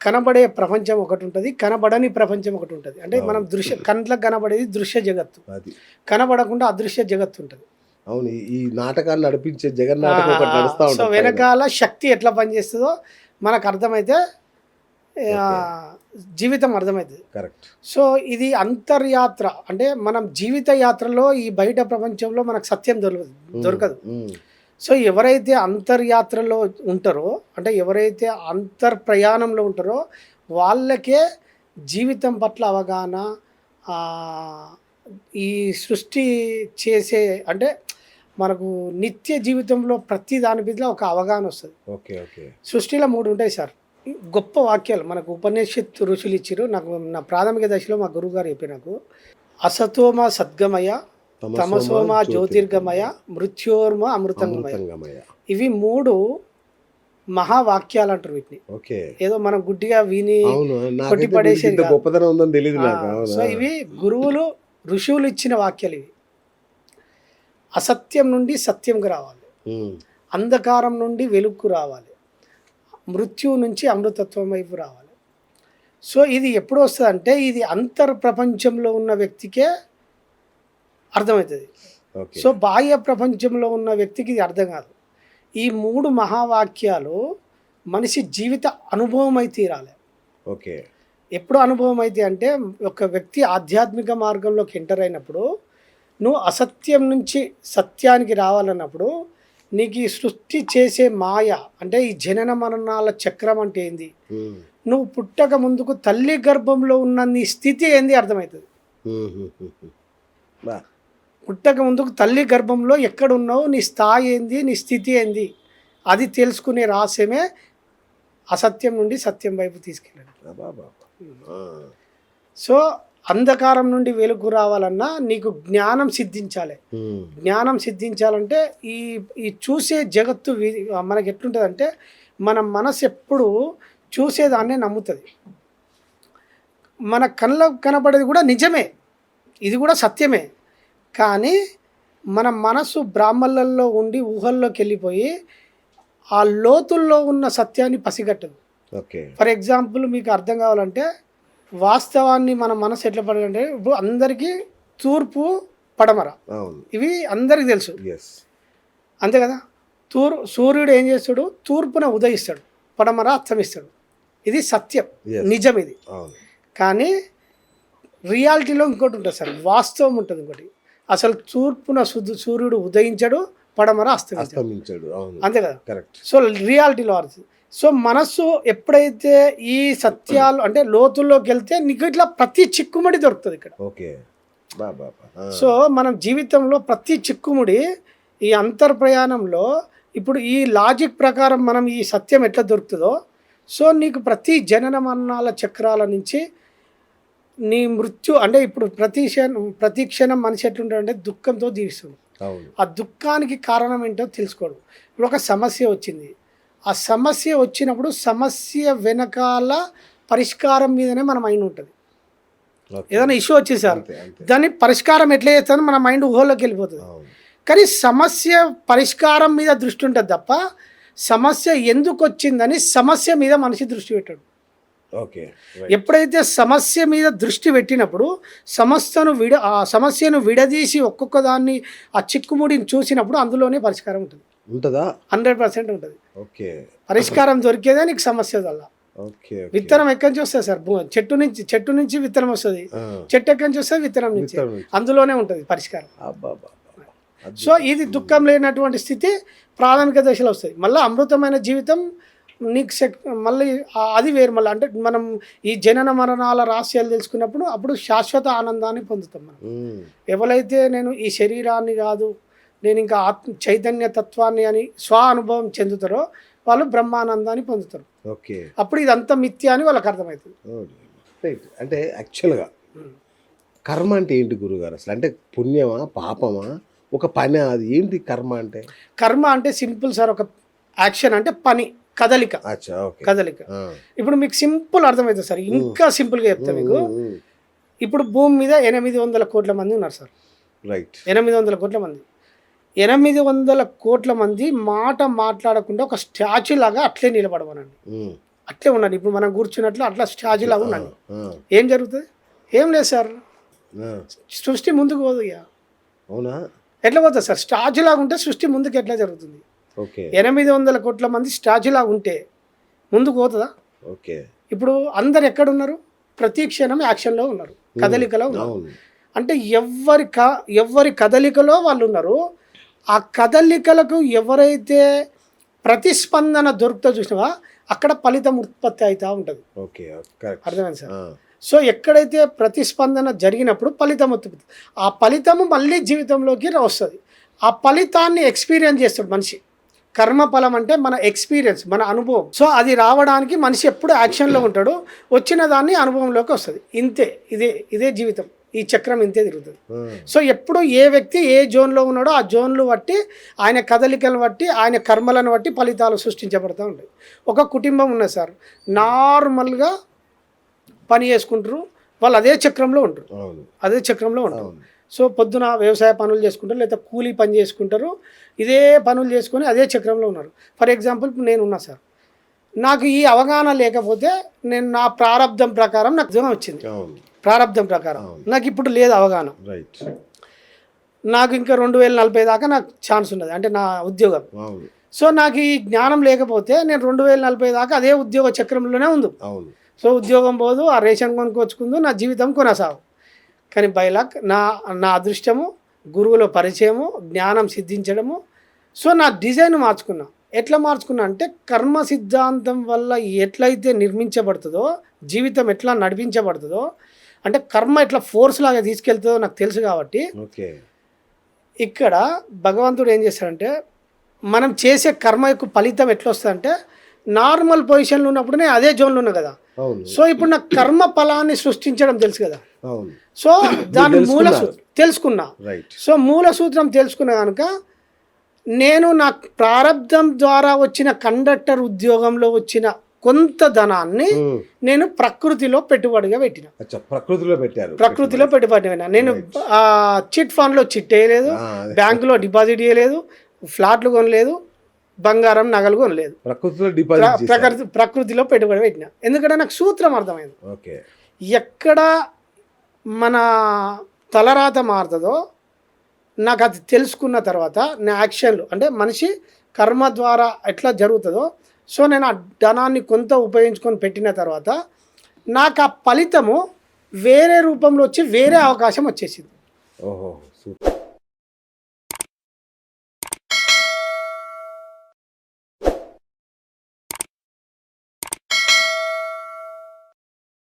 కనబడే ప్రపంచం ఒకటి ఉంటుంది, కనబడని ప్రపంచం ఒకటి ఉంటుంది. అంటే మనం కంట్లకు కనబడేది దృశ్య జగత్తు, అది కనబడకుండా అదృశ్య జగత్తు ఉంటుంది. అవును. ఈ నాటకాన్ని నడిపించే జగన్నాటకం ఒకటి నడుస్తా సో ఉంటుంది. వెనకాల శక్తి ఎట్లా పనిచేస్తుందో మనకు అర్థమైతే జీవితం అర్థమవుతుంది. కరెక్ట్. సో ఇది అంతర్యాత్ర, అంటే మనం జీవిత యాత్రలో ఈ బయట ప్రపంచంలో మనకు సత్యం దొరకదు. సో ఎవరైతే అంతర్యాత్రలో ఉంటారో, అంటే ఎవరైతే అంతర్ప్రయాణంలో ఉంటారో వాళ్ళకే జీవితం పట్ల అవగాహన, ఈ సృష్టి చేసే అంటే మనకు నిత్య జీవితంలో ప్రతి దాని మీద ఒక అవగాహన వస్తుంది. Okay okay. సృష్టిలో 3 ఉంటాయి సార్, గొప్ప వాక్యాలు మనకు ఉపనిషత్ ఋషులు ఇచ్చారు. నాకు నా ప్రాథమిక దశలో మా గురువుగారు చెప్పి నాకు అసతోమ సద్గమయ, తమసోమ జ్యోతిర్గమయ, మృత్యోర్మ అమృతంగమయ. ఇవి 3 మహావాక్యాలు అంటారు వీటిని. ఓకే. ఏదో మనం గుడ్డిగా విని కొట్టి పడేసేది. గొప్పతనం ఉందని తెలియదు నాకు. సో ఇవి గురువులు ఋషువులు ఇచ్చిన వాక్యాలు. ఇవి అసత్యం నుండి సత్యంకు రావాలి, అంధకారం నుండి వెలుగుకు రావాలి, మృత్యువు నుంచి అమృతత్వం వైపు రావాలి. సో ఇది ఎప్పుడు వస్తుంది అంటే ఇది అంతర్ ప్రపంచంలో ఉన్న వ్యక్తికే అర్థమవుతుంది. సో బాహ్య ప్రపంచంలో ఉన్న వ్యక్తికి ఇది అర్థం కాదు. ఈ 3 మహావాక్యాలు మనిషి జీవిత అనుభవం అయి తీరాలి. ఓకే. ఎప్పుడు అనుభవం అయితే అంటే ఒక వ్యక్తి ఆధ్యాత్మిక మార్గంలోకి ఎంటర్ అయినప్పుడు, నువ్వు అసత్యం నుంచి సత్యానికి రావాలన్నప్పుడు నీకు ఈ సృష్టి చేసే మాయ అంటే ఈ జనన మరణాల చక్రం అంటే ఏంది, నువ్వు పుట్టక ముందుకు తల్లి గర్భంలో ఉన్న నీ స్థితి ఏంది అర్థమవుతుంది. పుట్టక ముందుకు తల్లి గర్భంలో ఎక్కడున్నావు, నీ స్థాయి ఏంది, నీ స్థితి ఏంది, అది తెలుసుకునే రహస్యమే అసత్యం నుండి సత్యం వైపు తీసుకెళ్ళాడు. సో అంధకారం నుండి వెలుగు రావాలన్నా నీకు జ్ఞానం సిద్ధించాలి. జ్ఞానం సిద్ధించాలంటే ఈ చూసే జగత్తు మనకి ఎట్లుంటుంది అంటే మన మనసు ఎప్పుడు చూసేదాన్నే నమ్ముతుంది. మన కళ్ళకు కనబడేది కూడా నిజమే, ఇది కూడా సత్యమే. కానీ మన మనసు బ్రాహ్మణులలో ఉండి ఊహల్లోకి వెళ్ళిపోయి ఆ లోతుల్లో ఉన్న సత్యాన్ని పసిగట్టదు. ఫర్ ఎగ్జాంపుల్ మీకు అర్థం కావాలంటే వాస్తవాన్ని మన మనసు ఎట్లా పడాలంటే ఇప్పుడు అందరికీ తూర్పు పడమర ఇవి అందరికీ తెలుసు, అంతే కదా. సూర్యుడు ఏం చేస్తాడు, తూర్పున ఉదయిస్తాడు, పడమర అస్తమిస్తాడు. ఇది సత్యం, నిజం ఇది. కానీ రియాలిటీలో ఇంకోటి ఉంటుంది సార్, వాస్తవం ఉంటుంది ఇంకోటి. అసలు తూర్పున సూర్యుడు ఉదయించాడు, పడమర అస్తమించాడు, అంతే కదా. సో రియాలిటీలో అర్థం. సో మనస్సు ఎప్పుడైతే ఈ సత్యాలు అంటే లోతుల్లోకి వెళ్తే నీకు ఇట్లా ప్రతి చిక్కుముడి దొరుకుతుంది ఇక్కడ. సో మనం జీవితంలో ప్రతి చిక్కుముడి ఈ అంతర్ప్రయాణంలో ఇప్పుడు ఈ లాజిక్ ప్రకారం మనం ఈ సత్యం ఎట్లా దొరుకుతుందో, సో నీకు ప్రతి జనన మరణాల చక్రాల నుంచి నీ మృత్యు అంటే ఇప్పుడు ప్రతి క్షణం మనిషి ఎట్లుంటాడంటే దుఃఖంతో జీవిస్తుంది. ఆ దుఃఖానికి కారణం ఏంటో తెలుసుకోడు. ఇప్పుడు ఒక సమస్య వచ్చింది, ఆ సమస్య వచ్చినప్పుడు సమస్య వెనకాల పరిష్కారం మీదనే మన మైండ్ ఉంటుంది. ఏదైనా ఇష్యూ వచ్చేసారు దాన్ని పరిష్కారం ఎట్లా చేస్తానో మన మైండ్ ఊహలోకి వెళ్ళిపోతుంది. కానీ సమస్య పరిష్కారం మీద దృష్టి ఉంటుంది తప్ప సమస్య ఎందుకు వచ్చిందని సమస్య మీద మనిషి దృష్టి పెట్టాడు. ఎప్పుడైతే సమస్య మీద దృష్టి పెట్టినప్పుడు ఆ సమస్యను విడదీసి ఒక్కొక్క దాన్ని ఆ చిక్కుముడిని చూసినప్పుడు అందులోనే పరిష్కారం ఉంటుంది. 100% ఉంటుంది. పరిష్కారం దొరికేదే నీకు సమస్య వల్ల. విత్తనం ఎక్కడి నుంచి వస్తుంది సార్, చెట్టు నుంచి విత్తనం వస్తుంది, చెట్టు ఎక్కడి నుంచి వస్తుంది, విత్తనం నుంచి, అందులోనే ఉంటుంది పరిష్కారం. సో ఇది దుఃఖం లేనటువంటి స్థితి ప్రాథమిక దశలో వస్తుంది. మళ్ళీ అమృతమైన జీవితం నీకు మళ్ళీ అది వేరు. మళ్ళీ అంటే మనం ఈ జనన మరణాల రహస్యాలు తెలుసుకున్నప్పుడు అప్పుడు శాశ్వత ఆనందాన్ని పొందుతాం. మనం ఎవరైతే నేను ఈ శరీరాన్ని కాదు, నేను ఇంకా చైతన్య తత్వాన్ని అని స్వ అనుభవం చెందుతారో వాళ్ళు బ్రహ్మానందాన్ని పొందుతారు. అప్పుడు ఇదంతా మిథ్య అని వాళ్ళకి అర్థమవుతుంది. అంటే యాక్చువల్గా కర్మ అంటే ఏంటి గురుగారు అసలు? అంటే పుణ్యమా పాపమా, ఒక పని, అది ఏంటి కర్మ అంటే? కర్మ అంటే సింపుల్ సార్, ఒక యాక్షన్ అంటే పని, కదలిక. ఇప్పుడు మీకు సింపుల్ అర్థమవుతుంది సార్, ఇంకా సింపుల్గా చెప్తా మీకు. ఇప్పుడు భూమి మీద 800 కోట్ల మంది ఉన్నారు సార్. 800 కోట్ల మంది. 800 కోట్ల మంది మాట మాట్లాడకుండా ఒక స్టాచ్యూ లాగా అట్లే నిలబడమనండి. అట్లే ఉండండి. ఇప్పుడు మనం కూర్చున్నట్లు అట్లా స్టాచ్యూలా ఉండండి. ఆ, ఏం జరుగుతుంది? ఏం లేదు సార్, ఆ. సృష్టి ముందుకు పోదు ఇక. అవునా? ఎట్లా పోతుంది సార్? స్టాచ్యూలాగా ఉంటే సృష్టి ముందుకు ఎట్లా జరుగుతుంది? ఓకే 800 కోట్ల మంది స్టాచ్యూలాగా ఉంటే ముందుకు పోతుందా? ఓకే. ఇప్పుడు అందరు ఎక్కడున్నారు? ప్రతి క్షణం యాక్షన్లో ఉన్నారు, కదలికలో ఉన్నారు. అవును. అంటే ఎవరి కదలికలో వాళ్ళు ఉన్నారు. ఆ కదలికలకు ఎవరైతే ప్రతిస్పందన దొరుకుతో చూసినావా అక్కడ ఫలితం ఉత్పత్తి అవుతూ ఉంటుంది. Okay correct. అర్థమైంది సార్? సో ఎక్కడైతే ప్రతిస్పందన జరిగినప్పుడు ఫలితం ఉత్పత్తి, ఆ ఫలితము మళ్ళీ జీవితంలోకి వస్తుంది. ఆ ఫలితాన్ని ఎక్స్పీరియన్స్ చేస్తాడు మనిషి. కర్మఫలం అంటే మన ఎక్స్పీరియన్స్, మన అనుభవం. సో అది రావడానికి మనిషి ఎప్పుడు యాక్షన్లో ఉంటాడు, వచ్చిన దాన్ని అనుభవంలోకి వస్తుంది. ఇంతే, ఇదే జీవితం. ఈ చక్రం ఇంతే తిరుగుతుంది. సో ఎప్పుడు ఏ వ్యక్తి ఏ జోన్లో ఉన్నాడో ఆ జోన్లు బట్టి, ఆయన కదలికలను బట్టి, ఆయన కర్మలను బట్టి ఫలితాలు సృష్టించబడుతూ ఉంటాయి. ఒక కుటుంబం ఉన్నది సార్, నార్మల్గా పని చేసుకుంటారు, వాళ్ళు అదే చక్రంలో ఉంటారు, అదే చక్రంలో ఉంటారు. సో పొద్దున వ్యవసాయ పనులు చేసుకుంటారు, లేదా కూలీ పని చేసుకుంటారు, ఇదే పనులు చేసుకొని అదే చక్రంలో ఉన్నారు. ఫర్ ఎగ్జాంపుల్ నేను ఉన్నా సార్, నాకు ఈ అవగాహన లేకపోతే నేను నా ప్రారంధం ప్రకారం నాకు ఉద్యోగం వచ్చింది. ప్రారంధం ప్రకారం నాకు ఇప్పుడు లేదు అవగాహన. నాకు ఇంకా 2040 దాకా నాకు ఛాన్స్ ఉన్నది, అంటే నా ఉద్యోగం. సో నాకు ఈ జ్ఞానం లేకపోతే నేను 2040 దాకా అదే ఉద్యోగ చక్రంలోనే ఉంది. సో ఉద్యోగం పోదు, ఆ రేషన్ కొనుక్కొచ్చుకుందు, నా జీవితం కొనసాగు. కానీ బై లక్ నా అదృష్టము, గురువుల పరిచయము, జ్ఞానం సిద్ధించడము. సో నా డిజైన్ మార్చుకున్నా. ఎట్లా మార్చుకున్నా అంటే కర్మ సిద్ధాంతం వల్ల ఎట్లయితే నిర్మించబడుతుందో, జీవితం ఎట్లా నడిపించబడుతుందో, అంటే కర్మ ఎట్లా ఫోర్స్ లాగా తీసుకెళ్తుందో నాకు తెలుసు. కాబట్టి ఇక్కడ భగవంతుడు ఏం చేస్తాడంటే, మనం చేసే కర్మ యొక్క ఫలితం ఎట్లా వస్తుందంటే, నార్మల్ పొజిషన్లో ఉన్నప్పుడు నేను అదే జోన్లో ఉన్నా కదా. సో ఇప్పుడు నాకు కర్మ ఫలాన్ని సృష్టించడం తెలుసు కదా. సో దాని తెలుసుకున్నా. సో మూల సూత్రం తెలుసుకున్నా కనుక నేను నా ప్రారంధం ద్వారా వచ్చిన కండక్టర్ ఉద్యోగంలో వచ్చిన కొంత ధనాన్ని నేను ప్రకృతిలో పెట్టుబడిగా పెట్టిన. ప్రకృతిలో పెట్టుబడి పెట్టిన. నేను చిట్ ఫండ్లో చిట్ వేయలేదు, బ్యాంకులో డిపాజిట్ చేయలేదు, ఫ్లాట్లు కొనలేదు, బంగారం నగలు కొనలేదు, ప్రకృతిలో పెట్టుబడి పెట్టిన. ఎందుకంటే నాకు సూత్రం అర్థమైంది. ఎక్కడ మన తలరాత మారుతుందో నాకు అది తెలుసుకున్న తర్వాత నా యాక్షన్లు, అంటే మనిషి కర్మ ద్వారా ఎట్లా జరుగుతుందో, సో నేను ఆ ధనాన్ని కొంత ఉపయోగించుకొని పెట్టిన తర్వాత నాకు ఆ ఫలితము వేరే రూపంలో వచ్చి వేరే అవకాశం వచ్చేసింది.